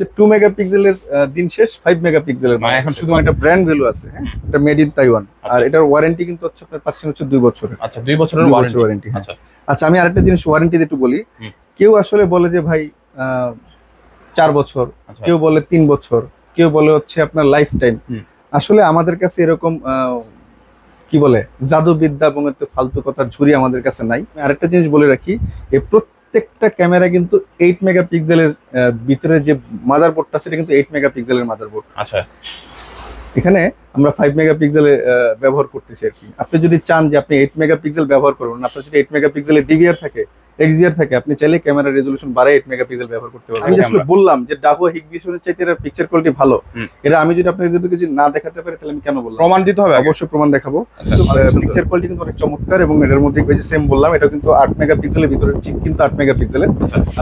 যে 2 মেগাপিক্সেলের দিন শেষ 5 মেগাপিক্সেলের মানে এখন শুধু একটা ব্র্যান্ড ভ্যালু আছে। হ্যাঁ, এটা মেড ইন তাইওয়ান। আর এটার ওয়ারেন্টি কিন্তু হচ্ছে আপনার পাচ্ছেন হচ্ছে 2 বছরের। আচ্ছা 2 বছরের ওয়ারেন্টি। হ্যাঁ। আচ্ছা, আমি আরেকটা জিনিস ওয়ারেন্টি একটু বলি। কেউ আসলে বলে যে ভাই 4 বছর, কেউ বলে 3 বছর, কেউ বলে হচ্ছে আপনার লাইফ টাইম। আসলে আমাদের কাছে এরকম কি বলে জাদুবিদ্যা এবং ফালতু কথার ঝুরি আমাদের কাছে নাই। আরেকটা জিনিস বলে রাখি, এই প্রত্যেকটা ক্যামেরা কিন্তু 8 মেগাপিক্সেলের ভিতরে যে মাদারবোর্ডটা সেটা কিন্তু 8 মেগাপিক্সেলের মাদারবোর্ড। আচ্ছা, এখানে আমরা 5 মেগাপিক্সেলে ব্যবহার করতেছি আর কি। আপনি যদি চান যে আপনি 8 মেগাপিক্সেল ব্যবহার করবেন, আপনার যদি 8 মেগাপিক্সেলের ডিভিআর থাকে, এক্সডিআর থাকে, আপনি চাইলে ক্যামেরা রেজোলিউশন বাড়ায় 8 মেগাপিক্সেল ব্যবহার করতে পারবেন। আমি আসলে বললাম যে ডাভো হিগবিশনের চাইতে এর পিকচার কোয়ালিটি ভালো। এটা আমি যদি আপনাদের যদি না দেখাতে পারি তাহলে আমি কেন বললাম? প্রমাণ দিতে হবে, অবশ্যই প্রমাণ দেখাবো। পিকচার কোয়ালিটি কিন্তু অনেক চমৎকার এবং এটার মধ্যে সেম বললাম, এটা কিন্তু 8 মেগাপিক্সেলের ভিতরে চিপ কিন্তু 8 মেগাপিক্সেলের।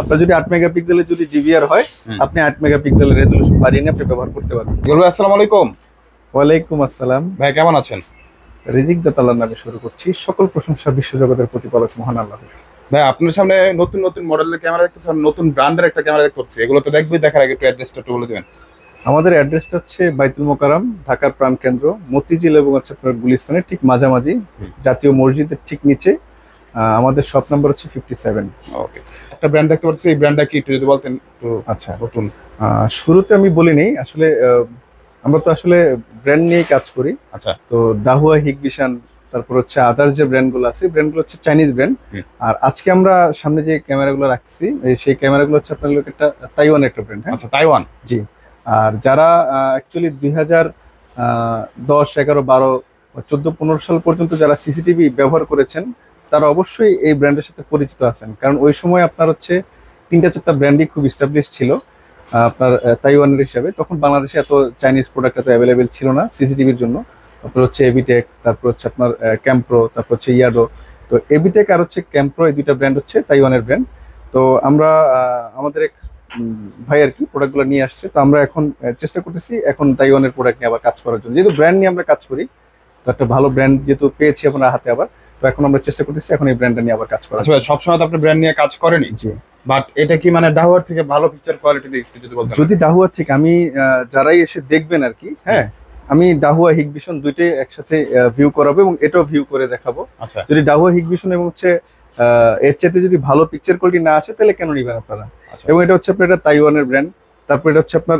আপনার যদি 8 মেগাপিক্সেলের যদি ডিভিআর হয়, আপনি 8 মেগাপিক্সেলের রেজোলিউশন বাড়িয়ে নিয়ে আপনি ব্যবহার করতে পারবেন। আসসালামু আলাইকুম। ওয়ালাইকুম আসসালাম। ভাই কেমন আছেন? রিজিক দাতাল্লাহর নামে শুরু করছি। সকল প্রশংসা বিশ্বজগতের প্রতিপালক মহান আল্লাহর। ভাই আপনার সামনে নতুন নতুন মডেলের ক্যামেরা দেখতেছেন, নতুন ব্র্যান্ডের একটা ক্যামেরা দেখতে পাচ্ছি। এগুলো তো দেখবি, দেখার আগে একটু অ্যাড্রেসটা একটু বলে দিবেন। আমাদের অ্যাড্রেসটা হচ্ছে বাইতুল মোকাররম, ঢাকার প্রাণকেন্দ্র, মতিঝিল এবং হচ্ছে আপনার গুলিস্তানের ঠিক মাঝামাঝি, জাতীয় মসজিদের ঠিক নিচে। আমাদের শপ নাম্বার হচ্ছে 57। ওকে, একটা ব্র্যান্ড দেখতে পাচ্ছি, এই ব্র্যান্ডটা কি একটু যদি বলতেন। আচ্ছা, নতুন শুরুতে আমি বলিনি আসলে, আমরা তো আসলে ব্র্যান্ড নিয়েই কাজ করি। আচ্ছা, তো ডাহুয়া হিগবিশন, তারপর হচ্ছে আদার যে ব্র্যান্ডগুলো আছে, ব্র্যান্ডগুলো হচ্ছে চাইনিজ ব্র্যান্ড। আর আজকে আমরা সামনে যে ক্যামেরাগুলো রাখছি, সেই ক্যামেরাগুলো হচ্ছে আপনার একটা তাইওয়ানের একটা ব্র্যান্ড। আচ্ছা, তাইওয়ান। জি। আর যারা অ্যাকচুয়ালি 2010, 11, 12, 14, 15 সাল পর্যন্ত যারা সিসিটিভি ব্যবহার করেছেন, তারা অবশ্যই এই ব্র্যান্ডের সাথে পরিচিত আছেন। কারণ ওই সময় আপনার হচ্ছে 3-4টা ব্র্যান্ডই খুব এস্টাবলিশ ছিল আপনার তাইওয়ানের হিসাবে। তখন বাংলাদেশে এত চাইনিজ প্রোডাক্ট এত অ্যাভেলেবেল ছিল না সিসিটিভির জন্য। তারপর হচ্ছে এভিটেক, তারপর হচ্ছে আপনার ক্যাম্প্রো, তারপর হচ্ছে ইয়াডো। তো এভিটেক আর হচ্ছে ক্যাম্প্রো, এই দুইটা ব্র্যান্ড হচ্ছে তাইওয়ানের ব্র্যান্ড। তো আমরা আমাদের এক ভাই আর কি প্রোডাক্টগুলো নিয়ে আসছে। তো আমরা এখন চেষ্টা করতেছি এখন তাইওয়ানের প্রোডাক্ট নিয়ে আবার কাজ করার জন্য, যেহেতু ব্র্যান্ড নিয়ে আমরা কাজ করি। তো একটা ভালো ব্র্যান্ড যেহেতু পেয়েছি আমরা হাতে আবার, তো এখন আমরা চেষ্টা করতেছি এখন এই ব্র্যান্ডটা নিয়ে আবার কাজ করা। আচ্ছা, সবসময় তো আপনি ব্র্যান্ড নিয়ে কাজ করেনি। জি। বাট এটা কি মানে ডাহুয়ার থেকে ভালো পিকচার কোয়ালিটি একটু যদি বলতেন। যদি ডাহুয়ার থেকে আমি যারাই এসে দেখবেন আর কি, হ্যাঁ, আমি ডাহুয়া হিগবিশন দুইটাই একসাথে ভিউ করাবো এবং এটাও ভিউ করে দেখাবো। আচ্ছা, যদি ডাহুয়া হিগবিশন এবং হচ্ছে এর চাইতে যদি ভালো পিকচার কোয়ালিটি না আসে তাহলে কেন নিবেন আপনারা? এবং এটা হচ্ছে আপনার এটা তাইওয়ানের ব্র্যান্ড। তারপর এটা হচ্ছে আপনার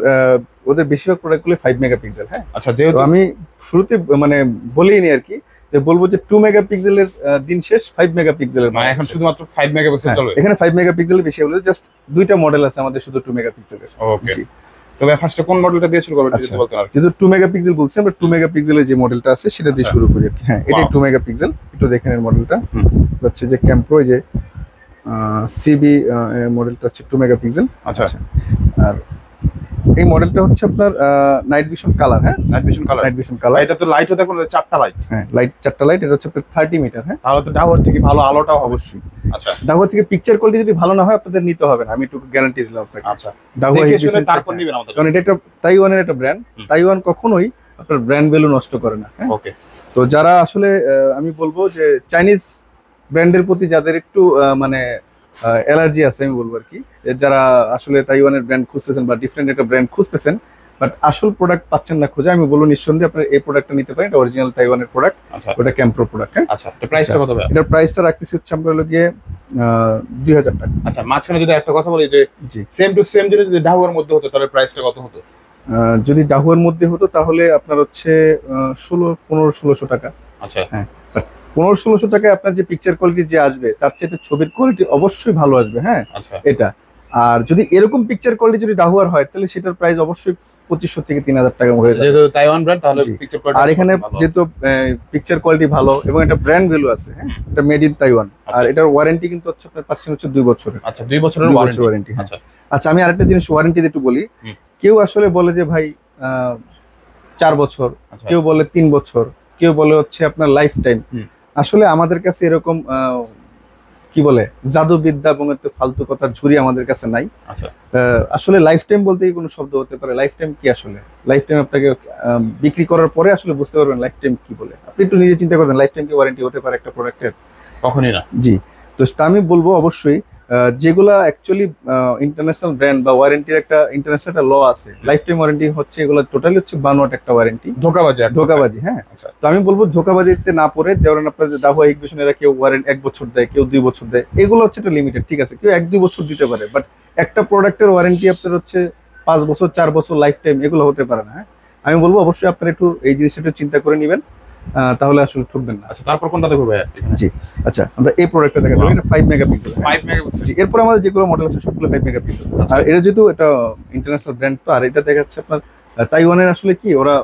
ওদের বেশিরভাগ প্রোডাক্টগুলো 5 মেগাপিক্সেল। হ্যাঁ, আচ্ছা, যেহেতু আমি শুরুতে মানে বলিনি আর কি, যে বলবো যে 2 মেগাপিক্সেলের দিন শেষ 5 মেগাপিক্সেলের। মানে এখন শুধুমাত্র 5 মেগাপিক্সেল চলবে। এখানে 5 মেগাপিক্সেলের বেশি হলো, জাস্ট দুইটা মডেল আছে আমাদের শুধু 2 মেগাপিক্সেলের। ওকে, তো ভাই ফার্স্টে কোন মডেলটা দিয়ে শুরু করবেন যদি বলতে পারেন। যেহেতু 2 মেগাপিক্সেল বলছি, আমরা 2 মেগাপিক্সেলের যে মডেলটা আছে সেটা দিয়ে শুরু করি আর কি। হ্যাঁ, এটাই 2 মেগাপিক্সেল। একটু দেখেন এর মডেলটা হচ্ছে যে ক্যাম্প্রো, যে সিবি মডেলটা হচ্ছে 2 মেগাপিক্সেল। আচ্ছা, আর এই মডেলটা হচ্ছে আপনার নাইট ভিশন কালার। হ্যাঁ, night vision colour. Night vision colour. এটা তো লাইটও দেখুন, 4টা লাইট। হ্যাঁ, লাইট 4টা লাইট। এটা হচ্ছে আপনার 30 মিটার। হ্যাঁ, তাহলে তো ডাহুয়ার থেকে ভালো আলোটাও অবশ্যই। আচ্ছা, ডাহুয়া থেকে পিকচার কোয়ালিটি যদি ভালো না হয় আপনাদের নিতে হবে না, আমি একটু গ্যারান্টি দিলাম আপনাকে। আচ্ছা, ডাহুয়া হিগবিশন তারপর নেবেন আমাদের, কারণ এটা একটা তাইওয়ানের একটা ব্র্যান্ড। তাইওয়ান কখনোই আপনার ব্র্যান্ড ভ্যালু নষ্ট করে না। ওকে, তো যারা আসলে আমি বলবো যে চাইনিজ ব্র্যান্ডের প্রতি যাদের একটু মানে অ্যালার্জি আছে, আমি বলবো আর কি, যারা আসলে তাইওয়ানের ব্র্যান্ড খুঁজতেছেন বা ডিফারেন্ট একটা ব্র্যান্ড খুঁজতেছেন, বাট আসল প্রোডাক্ট পাচ্ছেন না খুঁজে, আমি বলবো নিঃসন্দেহে আপনার এই প্রোডাক্টটা নিতে পারেন। এটা অরিজিনাল তাইওয়ানের প্রোডাক্ট। আচ্ছা, ওটা ক্যাম্প্রো প্রোডাক্ট। হ্যাঁ, আচ্ছা, তো প্রাইসটা কত হবে? এটার প্রাইসটা রাখতেছি হচ্ছে আমরা হলো গিয়ে 2000 টাকা। আচ্ছা, মাঝখানে যদি একটা কথা বলি যে জি, সেম টু সেম যদি ডাহুয়ার মধ্যে হতো তাহলে প্রাইসটা কত হতো? যদি ডাহুয়ার মধ্যে হতো তাহলে আপনার হচ্ছে 1500-1600 টাকা। আচ্ছা, হ্যাঁ, 1500-1600 টাকায় আপনার যে পিকচার কোয়ালিটি যে আসবে তার চাইতে ছবির কোয়ালিটি অবশ্যই ভালো আসবে। হ্যাঁ, আচ্ছা, এটা। আর যদি এরকম পিকচার কোয়ালিটি যদি ডাহুয়ার হয় তাহলে সেটার প্রাইস অবশ্যই 2500 থেকে 3000 টাকা হয়ে যাবে। যেহেতু তাইওয়ান ব্র্যান্ড তাহলে পিকচার কোয়ালিটি। আর এখানে যেহেতু পিকচার কোয়ালিটি ভালো এবং এটা ব্র্যান্ড ভ্যালু আছে। হ্যাঁ, এটা মেড ইন তাইওয়ান। আর এটার ওয়ারেন্টি কিন্তু হচ্ছে আপনার পাচ্ছেন হচ্ছে 2 বছরের। আচ্ছা, 2 বছরের ওয়ারেন্টি। আচ্ছা, আচ্ছা, আমি আরেকটা জিনিস ওয়ারেন্টি একটু বলি। কেউ আসলে বলে যে ভাই 4 বছর, কেউ বলে 3 বছর, কেউ বলে হচ্ছে আপনার লাইফ টাইম। আসলে আমাদের কাছে এরকম কি বলে জাদুবিদ্যা এবং ফালতু কথার ঝুরি আমাদের কাছে নাই। আচ্ছা, আসলে লাইফ টাইম বলতেই কোনো শব্দ হতে পারে। লাইফ টাইম কি আসলে? লাইফ টাইম আপনাকে বিক্রি করার পরে আসলে বুঝতে পারবেন লাইফ টাইম কি বলে। আপনি একটু নিজে চিন্তা করবেন, লাইফ টাইম কি ওয়ারেন্টি হতে পারে একটা প্রোডাক্টের? কখনোই না। জি। তো আমি বলবো অবশ্যই যেগুলা অ্যাকচুয়ালি ইন্টারন্যাশনাল ব্র্যান্ড বা ওয়ারেন্টির একটা ইন্টারন্যাশনাল একটা ল আছে, লাইফ টাইম ওয়ারেন্টি হচ্ছে, এগুলো টোটালি হচ্ছে বানোয়াট একটা ওয়ারেন্টি, ধোকাবাজি ধোকাবাজি। হ্যাঁ, আচ্ছা তো আমি বলবো ধোকাবাজিতে না পড়ে, যেমন আপনার দাহুয়া ইগনিশন এরা কেউ ওয়ারেন্টি 1 বছর দেয়, কেউ 2 বছর দেয়, এগুলো হচ্ছে একটা লিমিটেড, ঠিক আছে, কেউ 1-2 বছর দিতে পারে, বাট একটা প্রোডাক্টের ওয়ারেন্টি আপনার হচ্ছে 5 বছর 4 বছর লাইফ টাইম, এগুলো হতে পারে না। হ্যাঁ, আমি বলবো অবশ্যই আপনারা একটু এই জিনিসটা একটু চিন্তা করে নেবেন, তাহলে আসলে ঠকবেন না। আচ্ছা, তারপর কোনটা দেখো ভাই? জি, আচ্ছা, আমরা এই প্রোডাক্টটা দেখাবো, এটা 5 মেগাপিক্সেল। 5 মেগাপিক্সেল। জি, এরপর আমাদের যেগুলো মডেল আছে সবগুলো 5 মেগাপিক্সেল। আর এটা যেহেতু এটা ইন্টারন্যাশনাল ব্র্যান্ড, তো আর এটা দেখা যাচ্ছে আপনার তাইওয়ানের আসলে কি, ওরা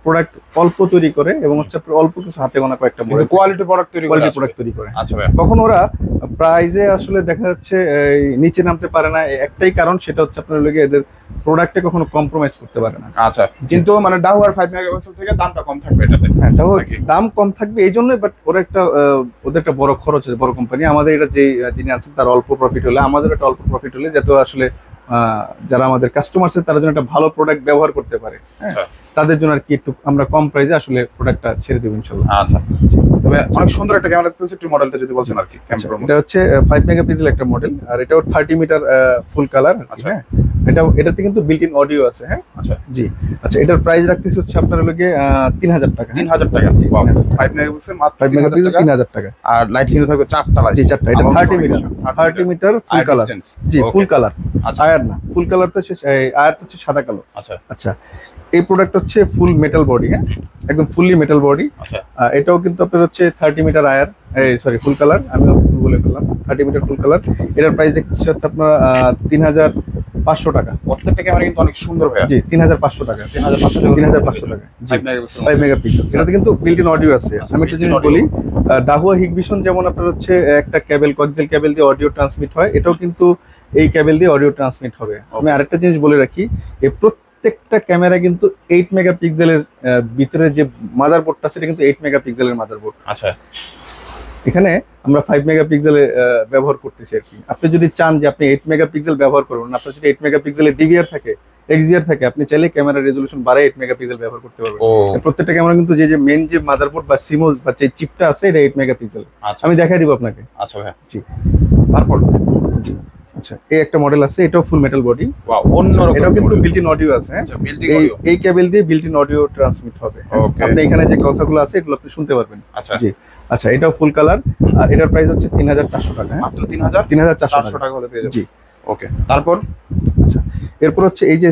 প্রোডাক্ট অল্প তৈরি করে এবং হচ্ছে আপনার অল্প কিছু হাতে গোনা কয়েকটা মডেল, কোয়ালিটি প্রোডাক্ট তৈরি করে, কোয়ালিটি প্রোডাক্ট তৈরি করে। আচ্ছা ভাই, তখন ওরা প্রাইজে আসলে দেখা যাচ্ছে এই নিচে নামতে পারে না, একটাই কারণ, সেটা হচ্ছে আপনার লগে এদের প্রোডাক্টে কখনো কম্প্রোমাইজ করতে পারে না। আচ্ছা, কিন্তু মানে ডাহুয়ার 5 মেগাপিক্সেল থেকে দামটা কম থাকবে এটাতে। হ্যাঁ, তাও নাকি? দাম কম থাকবে এই জন্যই, বাট ওরা একটা ওদের একটা বড় খরচ আছে, বড় কোম্পানি। আমাদের এটা যে যিনি আছেন তার অল্প প্রফিট হলে, আমাদের একটা অল্প প্রফিট হলে, যাতে আসলে যারা আমাদের কাস্টমার আছে তারা যেন একটা ভালো প্রোডাক্ট ব্যবহার করতে পারে, হ্যাঁ, আচ্ছা। তাদের জন্য আর কি একটু আমরা কম প্রাইসে আসলে প্রোডাক্টটা ছেড়ে দেবো ইনশাল্লাহ। আচ্ছা, তবে অনেক সুন্দর একটা ক্যামেরা দেখতে পাচ্ছি, একটু মডেলটা যদি বলছেন আর কি। আচ্ছা, এটা হচ্ছে 5 মেগাপিক্সেল একটা মডেল, আর এটাও 30 মিটার ফুল কালার। আচ্ছা। হ্যাঁ, এটাতে কিন্তু বিল্ট ইন অডিও আছে। হ্যাঁ, আচ্ছা জি, আচ্ছা, এটার প্রাইস রাখতেছি হচ্ছে আপনার লগে 3000 টাকা। 3000 টাকা। জি, Wow, 3000 5 মেগাপিক্সেল মাত্র 5 মেগাপিক্সেল 3000 টাকা। আর লাইট কিন্তু থাকবে 4টা লাইট। জি, 4টা। এটা 30 মিটার ফুল কালার। জি, ফুল কালার, আচ্ছা আয়ার না, ফুল কালার তো আয়ার হচ্ছে সাদা কালো। আচ্ছা আচ্ছা, এই প্রোডাক্ট হচ্ছে ফুল মেটাল বডি। হ্যাঁ, একদম ফুললি মেটাল বডি। আচ্ছা এটাও কিন্তু আপনার হচ্ছে 30 মিটার আয়ার, সরি ফুল কালার, আমি ফুল বলে ফেললাম, 30 মিটার ফুল কালার। এটার প্রাইস দেখতেছি হচ্ছে আপনার 3500 টাকা। প্রত্যেকটা ক্যামেরা কিন্তু অনেক সুন্দর ভাই। জি, 3500 টাকা। 3500 টাকা। জি, 5 মেগাপিক্সেল। 5 মেগাপিক্সেল। এটাতে কিন্তু বিল্ট ইন অডিও আছে। আমি একটা জিনিস বলি, ডাহুয়া হিগভিশন যেমন আপনার হচ্ছে একটা কেবল, কোয়াক্সিয়াল কেবল দিয়ে অডিও ট্রান্সমিট হয়, এটাও কিন্তু এই কেবল দিয়ে অডিও ট্রান্সমিট হবে। আমি আরেকটা জিনিস বলে রাখি, এই প্রত্যেকটা ক্যামেরা কিন্তু 8 মেগাপিক্সেলের ভিতরে যে মাদারবোর্ডটা, সেটা কিন্তু 8 মেগাপিক্সেলের মাদারবোর্ড। আচ্ছা, এখানে আমরা 5 মেগাপিক্সেলে ব্যবহার করতেছি আর কি। আপনি যদি চান যে আপনি 8 মেগাপিক্সেল ব্যবহার করবেন, আপনার যদি 8 মেগাপিক্সেলের ডিভিআর থাকে, এক্সভিআর থাকে, আপনি চাইলে ক্যামেরা রেজলিউশন বাড়ায় 8 মেগাপিক্সেল ব্যবহার করতে পারবেন। ও প্রত্যেকটা ক্যামেরা কিন্তু যে মেইন যে মাদারবোর্ড বা সিমোস বা যে চিপটা আছে, এটা 8 মেগাপিক্সেল। আচ্ছা আমি দেখাই দিব আপনাকে। আচ্ছা ভাই, জি, তারপর আচ্ছা, এই একটা মডেল আছে, এটাও ফুল মেটাল বডি। ওয়াও, অন্য রকম এটাও কিন্তু model। বিল্ট ইন অডিও আছে। হ্যাঁ, আচ্ছা, বিল্ডিং এই অডিও। এই কেবল দিয়ে বিল্ট ইন অডিও ট্রান্সমিট হবে। Okay. আপনি এখানে যে কথাগুলো আছে এগুলো আপনি শুনতে পারবেন। আচ্ছা, জি, আচ্ছা, এটাও ফুল কালার, আর এটার প্রাইস হচ্ছে 3400 টাকা। হ্যাঁ, মাত্র 3400 3400 টাকা হলে পেয়ে যাবেন। জি, ওকে, তারপর আচ্ছা, এরপর হচ্ছে এই যে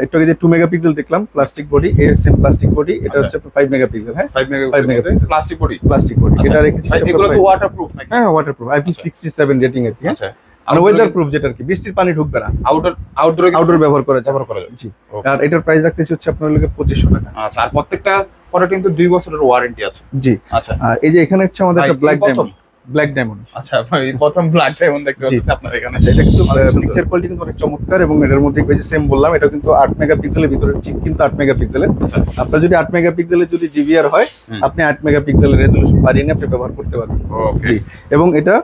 একটু আগে যে 2 মেগাপিক্সেল দেখলাম প্লাস্টিক বডি, এর সেম প্লাস্টিক বডি, এটা আচ্ছা। হচ্ছে 5 মেগাপিক্সেল। হ্যাঁ, 5 megapixel. Megapixel plastic body. Plastic body, এটা রেখেছি। ভাই, এগুলো তো ওয়াটারপ্রুফ নাকি? হ্যাঁ, ওয়াটারপ্রুফ, IP67 রেটিং এর। আচ্ছা, মানে ওয়েদার প্রুফ, যেটা আর কি বৃষ্টির পানি ঢুকবে না, আউটডোরে আউটডোর ব্যবহার করা যাবে। করা যাবে। জি, Okay. আর এটার প্রাইস রাখতেছি হচ্ছে আপনার লগে 2500 টাকা। আচ্ছা, আর প্রত্যেকটা পরে কিন্তু 2 বছরের ওয়ারেন্টি আছে। জি, আচ্ছা আর এই যে এখানে হচ্ছে আমাদের ভাই, একটা ব্ল্যাক এই প্রথম? Diamond, black diamond. আচ্ছা ভাই, প্রথম ব্ল্যাক ডায়মন্ড দেখতে জি। পাচ্ছি আপনার এখানে। আচ্ছা, এটা কিন্তু অনেক সুন্দর। পিকচার কোয়ালিটি কিন্তু অনেক চমৎকার, এবং এটার মধ্যে এই যে সেম বললাম, এটা কিন্তু 8 মেগাপিক্সেলের ভিতরে চিপ, কিন্তু 8 মেগাপিক্সেলের। আচ্ছা আপনার যদি 8 মেগাপিক্সেলের যদি ডিভিআর হয়, হুম। আপনি 8 মেগাপিক্সেলের রেজলিউশন বাড়িয়ে নিয়ে আপনি ব্যবহার করতে পারবেন। ওকে, জি, এবং এটা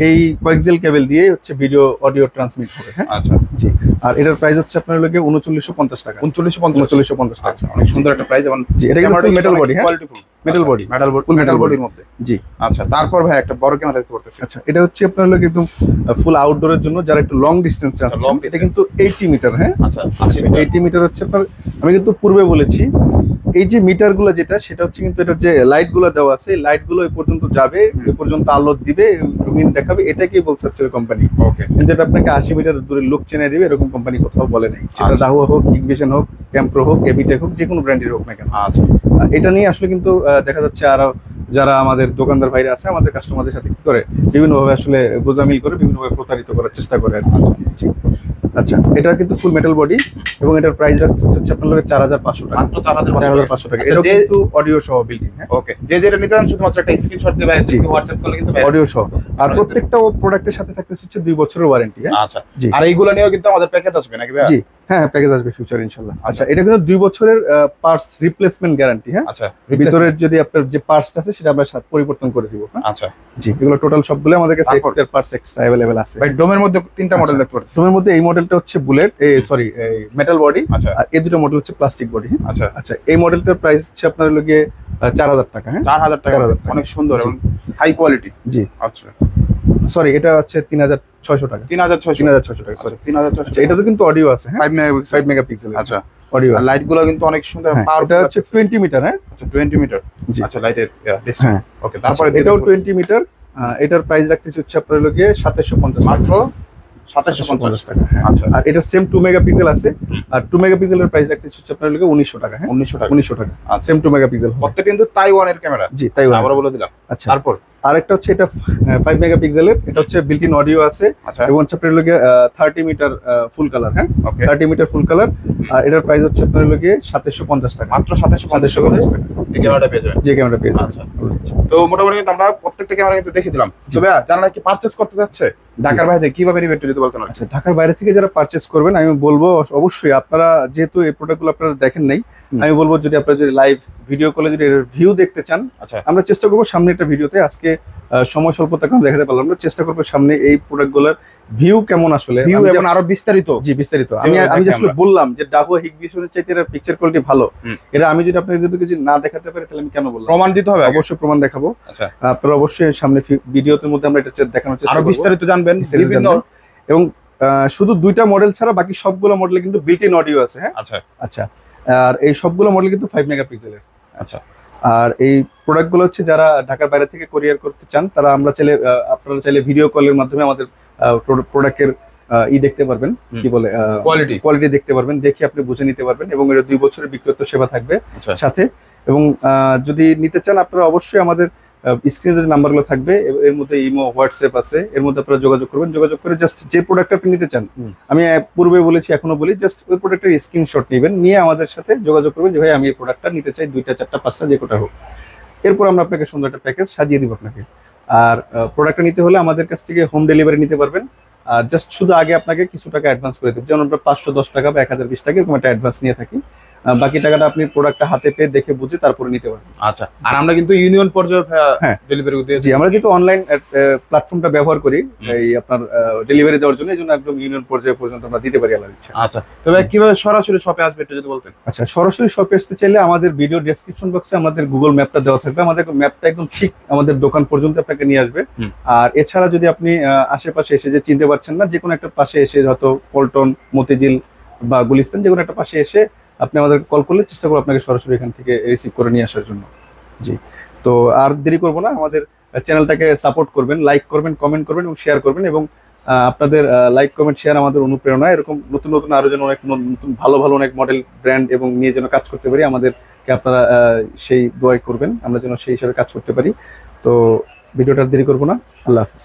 এই কোয়াক্সিয়াল কেবল দিয়ে হচ্ছে ভিডিও অডিও ট্রান্সমিট হবে। হ্যাঁ, আচ্ছা জি, আর এটার প্রাইস হচ্ছে আপনার লগে 3950 টাকা। 3950 টাকা। আচ্ছা, অনেক সুন্দর একটা প্রাইস। এবং জি, এটা কিন্তু মেটাল বডি। হ্যাঁ, qualityful metal body, metal body, Full metal metal বডির মধ্যে। জি। আচ্ছা, তারপর ভাই একটা বড় ক্যামেরা দেখতে পারতেছি। আচ্ছা, এটা হচ্ছে আপনার লগে একদম ফুল আউটডোরের জন্য, যারা একটু লং ডিসটেন্স চাচ্ছেন। long এটা distance। কিন্তু 80 মিটার। হ্যাঁ, আচ্ছা, আচ্ছা, 80 মিটার হচ্ছে আপনার, আমি কিন্তু পূর্বে বলেছি, এই যে মিটারগুলো যেটা, সেটা হচ্ছে কিন্তু এটার যে লাইটগুলো দেওয়া আছে, এই লাইটগুলো এই পর্যন্ত যাবে, এই পর্যন্ত আলো দিবে, রঙিন দেখাবে, এটাকেই বলছে হচ্ছে কোম্পানি। ওকে, কিন্তু এটা আপনাকে 80 মিটার দূরে লুক চেনে দিবে, এরকম কোম্পানি কোথাও বলে নাই। সেটা আচ্ছা। ডাহুয়া হোক, হিগভিশন হোক, ক্যাম্প্রো হোক, এভিটেক হোক, যে কোনো ব্র্যান্ডের হোক না কেন। আচ্ছা এটা নিয়ে আসলে কিন্তু দেখা যাচ্ছে আরো যারা আমাদের দোকানদার ভাইরা আছে, আমাদের কাস্টমারদের সাথে কি করে, বিভিন্নভাবে আসলে গোজামিল করে, বিভিন্নভাবে প্রতারিত করার চেষ্টা করে আর কি। জি, আচ্ছা, এটা কিন্তু ফুল মেটাল বডি, এবং এটার প্রাইস হচ্ছে আপনার লগে 4500 টাকা। মাত্র 4500 টাকা। আচ্ছা, এটা যে কিন্তু অডিও সহ বিল্ডিং। হ্যাঁ, ওকে, যে যেটা নিতে চান শুধুমাত্র একটা স্ক্রিনশট দিবে, জি। হোয়াটসঅ্যাপ করলে কিন্তু অডিও সহ, আর প্রত্যেকটা প্রোডাক্টের সাথে থাকতেছে হচ্ছে 2 বছরের ওয়ারেন্টি। হ্যাঁ, আচ্ছা, জি। আর এইগুলো নিয়েও কিন্তু আমাদের প্যাকেজ আসবে নাকি ভাই? জি, হ্যাঁ, প্যাকেজ আসবে ফিউচার ইনশাআল্লাহ। আচ্ছা, এটা কিন্তু 2 বছরের পার্টস রিপ্লেসমেন্ট গ্যারান্টি। হ্যাঁ, আচ্ছা, ভিতরের যদি আপনার যে পার্টস আছে সেটা আমরা পরিবর্তন করে দিব। হ্যাঁ, আচ্ছা জি, এগুলো টোটাল সবগুলো আমাদের কাছে তারপর? এক্সট্রা পার্টস এক্সট্রা अवेलेबल আছে। ভাই, ডোমের মধ্যে 3টা মডেল আচ্ছা। দেখতে পাচ্ছি। সোমের মধ্যে এই মডেলটা হচ্ছে বুলেট, সরি, মেটাল বডি, আচ্ছা আর এই দুটো মডেল হচ্ছে প্লাস্টিক বডি। আচ্ছা, আচ্ছা, এই মডেলটার প্রাইস হচ্ছে আপনার লগে 4000 টাকা। হ্যাঁ, 4000 টাকা। 4000 টাকা। অনেক সুন্দর জি। এবং হাই কোয়ালিটি। জি, আচ্ছা, সরি এটা হচ্ছে 3600 টাকা। 3600 3600 টাকা সরি। 3600 আচ্ছা এটা তো কিন্তু অডিও আছে, হ্যাঁ 5 মেগাপিক্সেল। 5 মেগাপিক্সেল আচ্ছা, অডিও আর আছে। লাইট গুলো কিন্তু অনেক সুন্দর হ্যাঁ, এটা পাওয়ারফুল হচ্ছে 20 মিটার, হ্যাঁ আচ্ছা 20 মিটার। জি। আচ্ছা লাইটের ডিসটেন্স, হ্যাঁ ওকে। তারপরে আচ্ছা, এটাও 20 মিটার। এটার প্রাইস রাখতেছি হচ্ছে আপনার হলো গিয়ে 2750 মাত্র 2750 টাকা। হ্যাঁ। আচ্ছা, আর এটা সেম 2 মেগাপিক্সেল আছে, আর 2 মেগাপিক্সেলের প্রাইস রাখতেছি হচ্ছে আপনার হলো গিয়ে 1900 টাকা। হ্যাঁ 1900 টাকা। 1900 টাকা সেম 2 মেগাপিক্সেল। প্রত্যেকটা কিন্তু তাইওয়ানের ক্যামেরা। জি তাই আবার বলে দিলাম। আচ্ছা তারপর আরেকটা হচ্ছে এটা 5 মেগাপিক্সেলের, এটা হচ্ছে বিল্ট ইন অডিও আছে আচ্ছা, এবং হচ্ছে আপনার হলো গিয়ে 30 মিটার ফুল কালার। হ্যাঁ ওকে। 30 মিটার ফুল কালার। আর এটার প্রাইস হচ্ছে আপনার হলো গিয়ে 2750 টাকা। মাত্র 2750 করে 2750 টাকা এই ক্যামেরাটা পেয়ে যাবেন। যে ক্যামেরা পেয়ে যাবেন। আচ্ছা। তো মোটামুটি কিন্তু আমরা প্রত্যেকটা ক্যামেরা কিন্তু দেখে দিলাম। তো ভাইয়া যারা নাকি পারচেজ করতে যাচ্ছে ঢাকার বাইরে থেকে কিভাবে নেবেন একটু যদি বলতেন। আচ্ছা ঢাকার বাইরে থেকে যারা পারচেস করবেন আমি বলবো অবশ্যই আপনারা যেহেতু এই প্রোডাক্টগুলো আপনারা দেখেন নাই, আমি বলবো যদি আপনারা যদি লাইভ ভিডিও কলে যদি এর ভিউ দেখতে চান, আচ্ছা, আমরা চেষ্টা করবো সামনে একটা ভিডিওতে, আজকে সময় স্বল্পতার কারণে দেখাতে পারলাম না, চেষ্টা করবো সামনে এই প্রোডাক্টগুলোর ভিউ কেমন আসলে ভিউ আমি এবং আরো বিস্তারিত। জি বিস্তারিত আমি যেভাবে আমি যে দেখি আসলে আমরা। বললাম যে ডাভো হিগবিশনের চাইতে এর পিকচার কোয়ালিটি ভালো, হুম। এটা আমি যদি আপনাদের যদি না দেখাতে পারি তাহলে আমি কেন বললাম? প্রমাণ দিতে হবে আগে। অবশ্যই প্রমাণ দেখাবো। আচ্ছা, আপনারা অবশ্যই সামনে ভিডিওতে মধ্যে আমরা এটা দেখানোর চেষ্টা আরো করবো, বিস্তারিত জানবেন বিস্তারিত বিভিন্ন। জানবেন। এবং শুধু 2টা মডেল ছাড়া বাকি সবগুলো মডেলে কিন্তু বিল্ট ইন অডিও আছে। হ্যাঁ আচ্ছা, আচ্ছা, আর এই সবগুলো মডেল কিন্তু 5 মেগাপিক্সেলের। আচ্ছা, আর এই প্রোডাক্টগুলো হচ্ছে যারা ঢাকার বাইরে থেকে কোরিয়ার করতে চান তারা আমরা চাইলে আপনারা চাইলে ভিডিও কলের মাধ্যমে আমাদের প্রোডাক্টের দেখতে পারবেন, কি বলে কোয়ালিটি। কোয়ালিটি দেখতে পারবেন, দেখে আপনি বুঝে নিতে পারবেন এবং এটা 2 বছরের বিক্রয়ত্ব সেবা থাকবে আচ্ছা, সাথে। এবং যদি নিতে চান আপনারা অবশ্যই আমাদের স্ক্রিনে যে নাম্বারগুলো থাকবে এর মধ্যে ইমো হোয়াটসঅ্যাপ আছে, এর মধ্যে আপনারা যোগাযোগ করবেন, যোগাযোগ করে জাস্ট যে প্রোডাক্ট আপনি নিতে চান, আমি পূর্বে বলেছি এখনো বলি, জাস্ট ওই প্রোডাক্টের স্ক্রিনশট নেবেন, নিয়ে আমাদের সাথে যোগাযোগ করবেন যে ভাই আমি এই প্রোডাক্টটা নিতে চাই, 2টা 4টা 5টা যে কোটা হোক। এরপর আমরা আপনাকে সুন্দর একটা প্যাকেজ সাজিয়ে দিব আপনাকে। আর প্রোডাক্টটা নিতে হলে আমাদের কাছ থেকে হোম ডেলিভারি নিতে পারবেন। আর জাস্ট শুধু আগে আপনাকে কিছু টাকা অ্যাডভান্স করে দেব, যেমন আমরা 510 টাকা বা 1020 টাকা এরকম একটা অ্যাডভান্স নিয়ে থাকি। বাকি টাকাটা আপনি প্রোডাক্টটা হাতে পেয়ে দেখে বুঝে তারপরে নিতে পারবেন। আচ্ছা। আর আমরা কিন্তু ইউনিয়ন পর্যায়ে হ্যাঁ। ডেলিভারি জি দিয়েছি। আমরা যেহেতু অনলাইন প্ল্যাটফর্মটা ব্যবহার করি এই আপনার ডেলিভারি দেওয়ার জন্য, এই জন্য একদম ইউনিয়ন পর্যায়ে পর্যন্ত আমরা দিতে পারি আলাদা ইচ্ছা। আচ্ছা, তবে কিভাবে সরাসরি শপে আসবে একটু যদি বলতেন। আচ্ছা সরাসরি শপে আসতে চাইলে আমাদের ভিডিও ডেসক্রিপশন বক্সে আমাদের গুগল ম্যাপটা দেওয়া থাকবে, আমাদের ম্যাপটা একদম ঠিক আমাদের দোকান পর্যন্ত আপনাকে নিয়ে আসবে। আর এছাড়া যদি আপনি আশেপাশে এসে যে চিনতে পারছেন না, যে কোনো একটা পাশে এসে হয়তো পল্টন, মতিঝিল বা গুলিস্তান যে কোনো একটা পাশে এসে আপনি আমাদের কল করলে চেষ্টা করবো আপনাকে সরাসরি এখান থেকে রিসিভ করে নিয়ে আসার জন্য। জি, তো আর দেরি করবো না, আমাদের চ্যানেলটাকে সাপোর্ট করবেন, লাইক করবেন, কমেন্ট করবেন এবং শেয়ার করবেন। এবং আপনাদের লাইক কমেন্ট শেয়ার আমাদের অনুপ্রেরণা, এরকম নতুন নতুন আরো যেন অনেক নতুন ভালো ভালো অনেক মডেল ব্র্যান্ড এবং নিয়ে যেন কাজ করতে পারি, আমাদেরকে আপনারা সেই দোয়াই করবেন আমরা যেন সেই হিসাবে কাজ করতে পারি। তো ভিডিওটা দেরি করবো না, আল্লাহ হাফিজ।